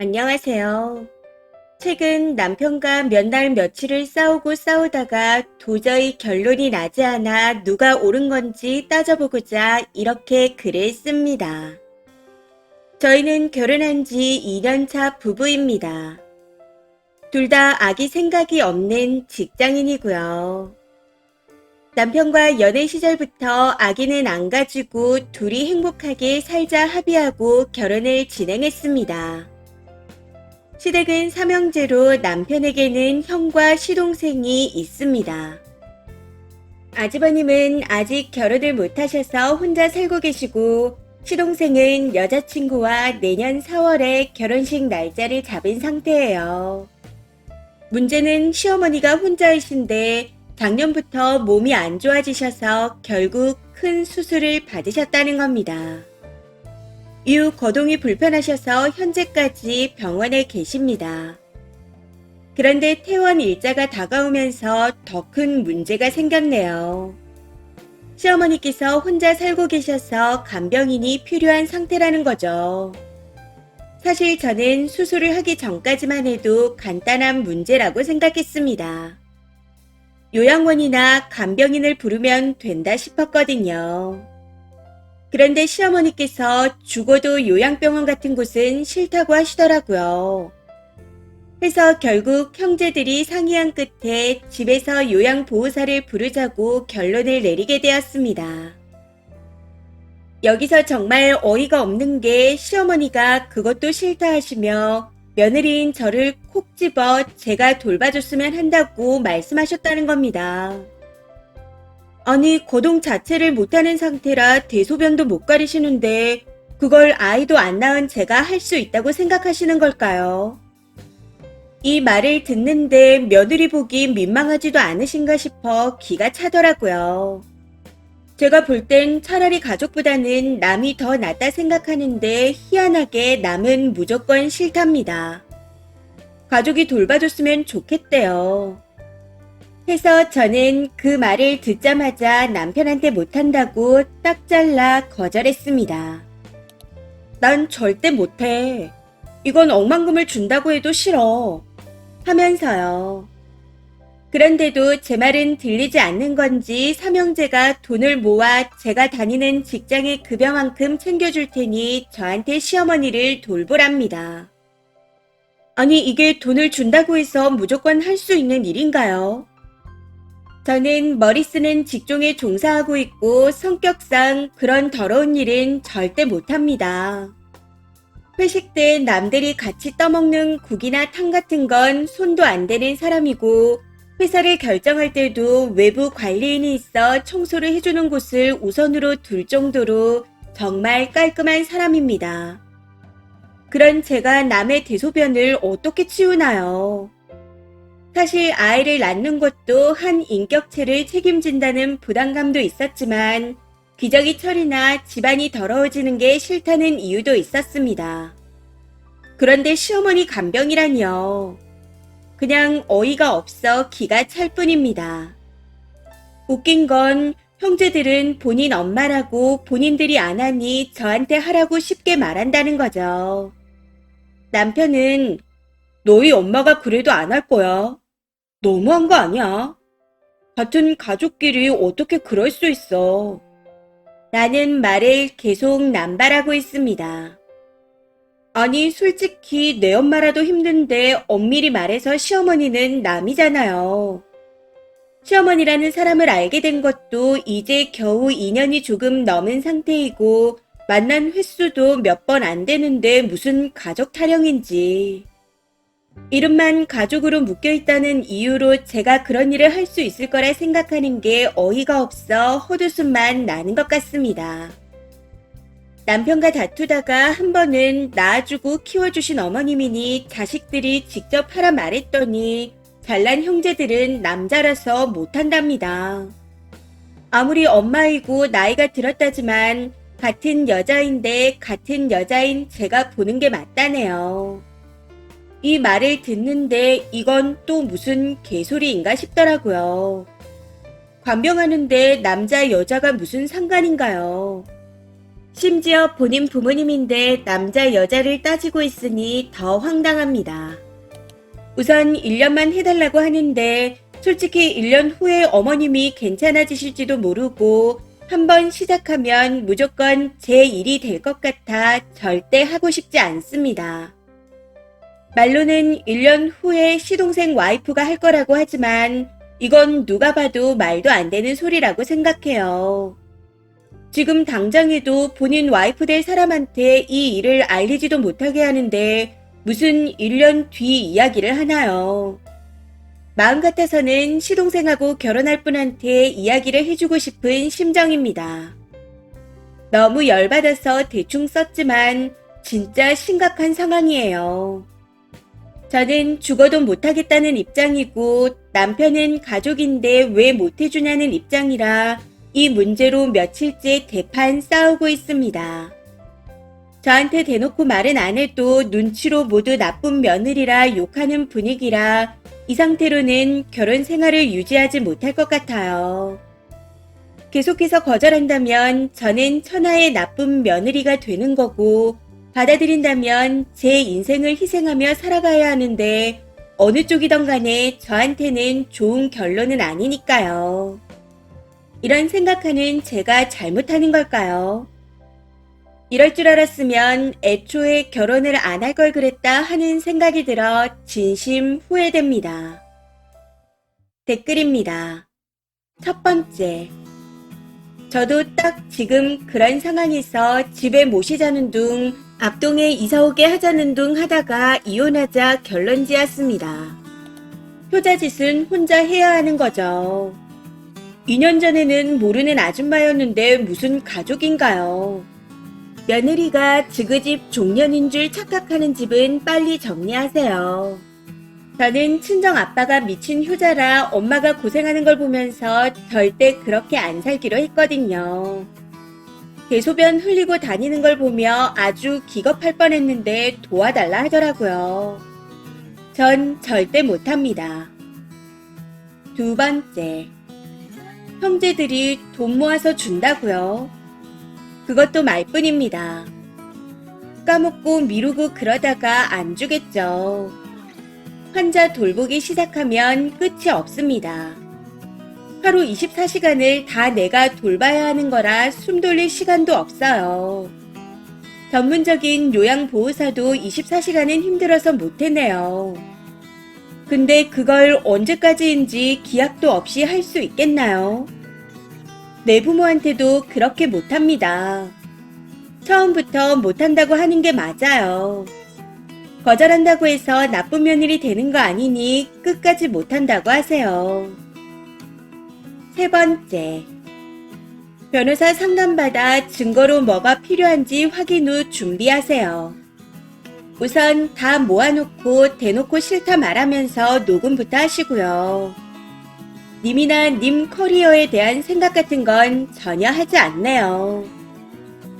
안녕하세요. 최근 남편과 몇 날 며칠을 싸우고 싸우다가 도저히 결론이 나지 않아 누가 옳은 건지 따져보고자 이렇게 글을 씁니다. 저희는 결혼한 지 2년 차 부부입니다. 둘 다 아기 생각이 없는 직장인이고요. 남편과 연애 시절부터 아기는 안 가지고 둘이 행복하게 살자 합의하고 결혼을 진행했습니다. 시댁은 삼형제로 남편에게는 형과 시동생이 있습니다. 아주버님은 아직 결혼을 못하셔서 혼자 살고 계시고 시동생은 여자친구와 내년 4월에 결혼식 날짜를 잡은 상태예요. 문제는 시어머니가 혼자이신데 작년부터 몸이 안 좋아지셔서 결국 큰 수술을 받으셨다는 겁니다. 이후 거동이 불편하셔서 현재까지 병원에 계십니다. 그런데 퇴원 일자가 다가오면서 더 큰 문제가 생겼네요. 시어머니께서 혼자 살고 계셔서 간병인이 필요한 상태라는 거죠. 사실 저는 수술을 하기 전까지만 해도 간단한 문제라고 생각했습니다. 요양원이나 간병인을 부르면 된다 싶었거든요. 그런데 시어머니께서 죽어도 요양병원 같은 곳은 싫다고 하시더라고요. 그래서 결국 형제들이 상의한 끝에 집에서 요양보호사를 부르자고 결론을 내리게 되었습니다. 여기서 정말 어이가 없는 게 시어머니가 그것도 싫다 하시며 며느리인 저를 콕 집어 제가 돌봐줬으면 한다고 말씀하셨다는 겁니다. 아니, 거동 자체를 못하는 상태라 대소변도 못 가리시는데 그걸 아이도 안 낳은 제가 할 수 있다고 생각하시는 걸까요? 이 말을 듣는데 며느리 보기 민망하지도 않으신가 싶어 기가 차더라고요. 제가 볼 땐 차라리 가족보다는 남이 더 낫다 생각하는데 희한하게 남은 무조건 싫답니다. 가족이 돌봐줬으면 좋겠대요. 해서 저는 그 말을 듣자마자 남편한테 못한다고 딱 잘라 거절했습니다. 난 절대 못해. 이건 억만금을 준다고 해도 싫어. 하면서요. 그런데도 제 말은 들리지 않는 건지 삼형제가 돈을 모아 제가 다니는 직장의 급여만큼 챙겨줄 테니 저한테 시어머니를 돌보랍니다. 아니, 이게 돈을 준다고 해서 무조건 할 수 있는 일인가요? 저는 머리 쓰는 직종에 종사하고 있고 성격상 그런 더러운 일은 절대 못합니다. 회식 때 남들이 같이 떠먹는 국이나 탕 같은 건 손도 안 대는 사람이고 회사를 결정할 때도 외부 관리인이 있어 청소를 해주는 곳을 우선으로 둘 정도로 정말 깔끔한 사람입니다. 그런 제가 남의 대소변을 어떻게 치우나요? 사실 아이를 낳는 것도 한 인격체를 책임진다는 부담감도 있었지만 기저귀 처리나 집안이 더러워지는 게 싫다는 이유도 있었습니다. 그런데 시어머니 간병이라니요. 그냥 어이가 없어 기가 찰 뿐입니다. 웃긴 건 형제들은 본인 엄마라고 본인들이 안 하니 저한테 하라고 쉽게 말한다는 거죠. 남편은 너희 엄마가 그래도 안 할 거야. 너무한 거 아니야? 같은 가족끼리 어떻게 그럴 수 있어? 라는 말을 계속 남발하고 있습니다. 아니, 솔직히 내 엄마라도 힘든데 엄밀히 말해서 시어머니는 남이잖아요. 시어머니라는 사람을 알게 된 것도 이제 겨우 2년이 조금 넘은 상태이고 만난 횟수도 몇 번 안 되는데 무슨 가족 타령인지. 이름만 가족으로 묶여있다는 이유로 제가 그런 일을 할 수 있을 거라 생각하는 게 어이가 없어 헛웃음만 나는 것 같습니다. 남편과 다투다가 한 번은 낳아주고 키워주신 어머님이니 자식들이 직접 하라 말했더니 잘난 형제들은 남자라서 못한답니다. 아무리 엄마이고 나이가 들었다지만 같은 여자인데 같은 여자인 제가 보는 게 맞다네요. 이 말을 듣는데 이건 또 무슨 개소리인가 싶더라고요. 관병하는데 남자 여자가 무슨 상관인가요? 심지어 본인 부모님인데 남자 여자를 따지고 있으니 더 황당합니다. 우선 1년만 해달라고 하는데 솔직히 1년 후에 어머님이 괜찮아지실지도 모르고 한번 시작하면 무조건 제 일이 될 것 같아 절대 하고 싶지 않습니다. 말로는 1년 후에 시동생 와이프가 할 거라고 하지만 이건 누가 봐도 말도 안 되는 소리라고 생각해요. 지금 당장에도 본인 와이프 될 사람한테 이 일을 알리지도 못하게 하는데 무슨 1년 뒤 이야기를 하나요? 마음 같아서는 시동생하고 결혼할 분한테 이야기를 해주고 싶은 심정입니다. 너무 열받아서 대충 썼지만 진짜 심각한 상황이에요. 저는 죽어도 못하겠다는 입장이고 남편은 가족인데 왜 못해주냐는 입장이라 이 문제로 며칠째 대판 싸우고 있습니다. 저한테 대놓고 말은 안 해도 눈치로 모두 나쁜 며느리라 욕하는 분위기라 이 상태로는 결혼 생활을 유지하지 못할 것 같아요. 계속해서 거절한다면 저는 천하의 나쁜 며느리가 되는 거고 받아들인다면 제 인생을 희생하며 살아가야 하는데 어느 쪽이든 간에 저한테는 좋은 결론은 아니니까요. 이런 생각하는 제가 잘못하는 걸까요? 이럴 줄 알았으면 애초에 결혼을 안 할 걸 그랬다 하는 생각이 들어 진심 후회됩니다. 댓글입니다. 첫 번째. 저도 딱 지금 그런 상황에서 집에 모시자는 둥, 앞동에 이사오게 하자는 둥 하다가 이혼하자 결론 지었습니다. 효자짓은 혼자 해야 하는 거죠. 2년 전에는 모르는 아줌마였는데 무슨 가족인가요? 며느리가 지그집 종년인 줄 착각하는 집은 빨리 정리하세요. 저는 친정아빠가 미친 효자라 엄마가 고생하는 걸 보면서 절대 그렇게 안 살기로 했거든요. 대소변 흘리고 다니는 걸 보며 아주 기겁할 뻔했는데 도와달라 하더라고요. 전 절대 못합니다. 두 번째. 형제들이 돈 모아서 준다고요? 그것도 말뿐입니다. 까먹고 미루고 그러다가 안 주겠죠. 환자 돌보기 시작하면 끝이 없습니다. 하루 24시간을 다 내가 돌봐야 하는 거라 숨 돌릴 시간도 없어요. 전문적인 요양보호사도 24시간은 힘들어서 못해내요. 근데 그걸 언제까지인지 기약도 없이 할 수 있겠나요? 내 부모한테도 그렇게 못합니다. 처음부터 못한다고 하는 게 맞아요. 거절한다고 해서 나쁜 며느리 되는 거 아니니 끝까지 못한다고 하세요. 세 번째. 변호사 상담받아 증거로 뭐가 필요한지 확인 후 준비하세요. 우선 다 모아놓고 대놓고 싫다 말하면서 녹음부터 하시고요. 님이나 님 커리어에 대한 생각 같은 건 전혀 하지 않네요.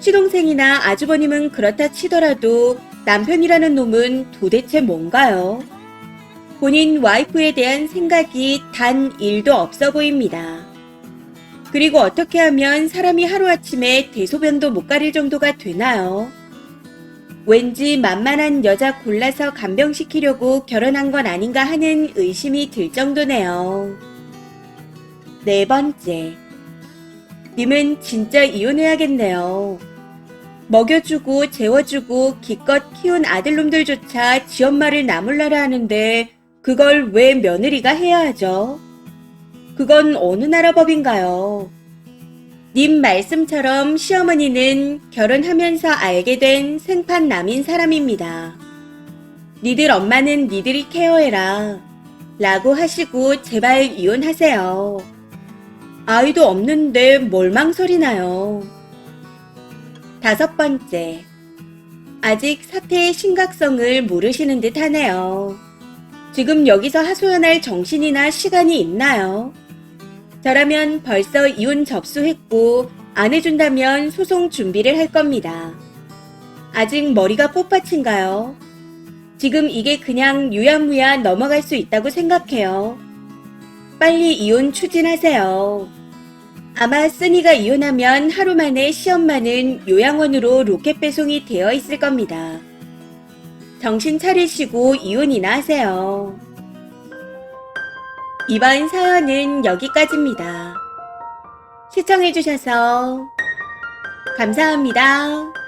시동생이나 아주버님은 그렇다 치더라도 남편이라는 놈은 도대체 뭔가요? 본인 와이프에 대한 생각이 단 1도 없어 보입니다. 그리고 어떻게 하면 사람이 하루아침에 대소변도 못 가릴 정도가 되나요? 왠지 만만한 여자 골라서 간병시키려고 결혼한 건 아닌가 하는 의심이 들 정도네요. 네 번째. 님은 진짜 이혼해야겠네요. 먹여주고 재워주고 기껏 키운 아들놈들조차 지 엄마를 나몰라라 하는데 그걸 왜 며느리가 해야 하죠? 그건 어느 나라 법인가요? 님 말씀처럼 시어머니는 결혼하면서 알게 된 생판남인 사람입니다. 니들 엄마는 니들이 케어해라 라고 하시고 제발 이혼하세요. 아이도 없는데 뭘 망설이나요? 다섯 번째. 아직 사태의 심각성을 모르시는 듯 하네요. 지금 여기서 하소연할 정신이나 시간이 있나요? 저라면 벌써 이혼 접수했고 안 해준다면 소송 준비를 할 겁니다. 아직 머리가 뽀빠친가요? 지금 이게 그냥 유야무야 넘어갈 수 있다고 생각해요. 빨리 이혼 추진하세요. 아마 써니가 이혼하면 하루 만에 시엄마는 요양원으로 로켓 배송이 되어 있을 겁니다. 정신 차리시고 이혼이나 하세요. 이번 사연은 여기까지입니다. 시청해주셔서 감사합니다.